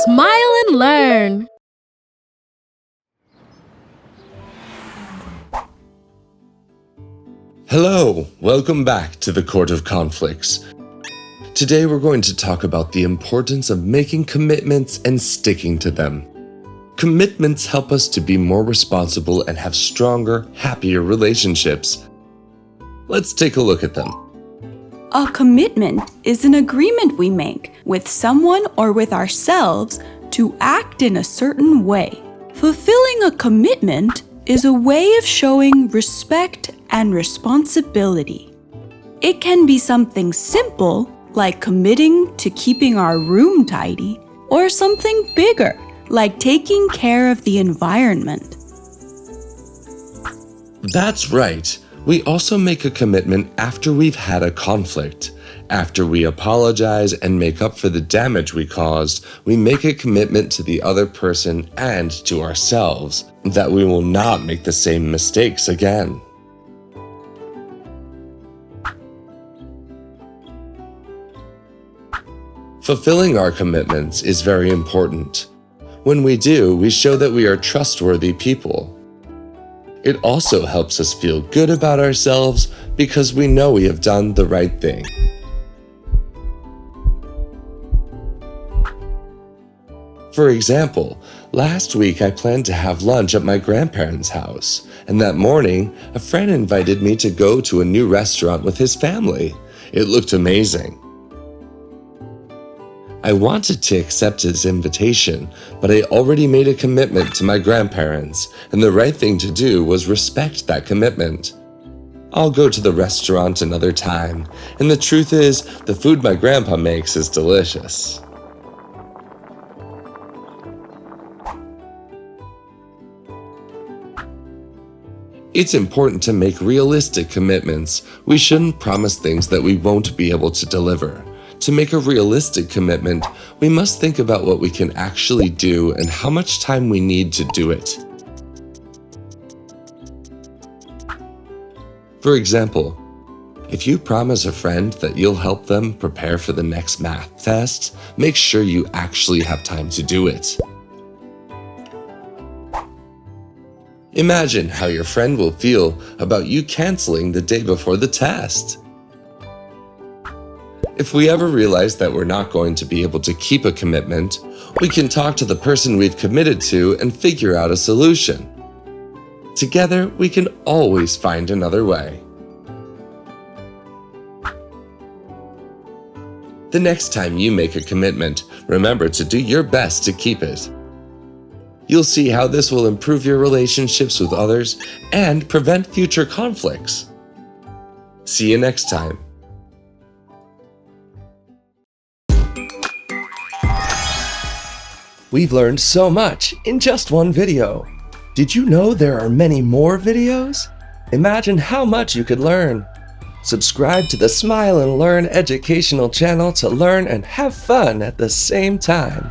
Smile and learn. Hello, welcome back to the Court of Conflicts. Today we're going to talk about the importance of making commitments and sticking to them. Commitments help us to be more responsible and have stronger, happier relationships. Let's take a look at them. A commitment is an agreement we make with someone or with ourselves to act in a certain way. Fulfilling a commitment is a way of showing respect and responsibility. It can be something simple, like committing to keeping our room tidy, or something bigger, like taking care of the environment. That's right. We also make a commitment after we've had a conflict. After we apologize and make up for the damage we caused, we make a commitment to the other person and to ourselves that we will not make the same mistakes again. Fulfilling our commitments is very important. When we do, we show that we are trustworthy people. It also helps us feel good about ourselves because we know we have done the right thing. For example, last week I planned to have lunch at my grandparents' house, and that morning, a friend invited me to go to a new restaurant with his family. It looked amazing. I wanted to accept his invitation, but I already made a commitment to my grandparents, and the right thing to do was respect that commitment. I'll go to the restaurant another time, and the truth is, the food my grandpa makes is delicious. It's important to make realistic commitments. We shouldn't promise things that we won't be able to deliver. To make a realistic commitment, we must think about what we can actually do and how much time we need to do it. For example, if you promise a friend that you'll help them prepare for the next math test, make sure you actually have time to do it. Imagine how your friend will feel about you canceling the day before the test. If we ever realize that we're not going to be able to keep a commitment, we can talk to the person we've committed to and figure out a solution. Together, we can always find another way. The next time you make a commitment, remember to do your best to keep it. You'll see how this will improve your relationships with others and prevent future conflicts. See you next time. We've learned so much in just one video. Did you know there are many more videos? Imagine how much you could learn. Subscribe to the Smile and Learn educational channel to learn and have fun at the same time.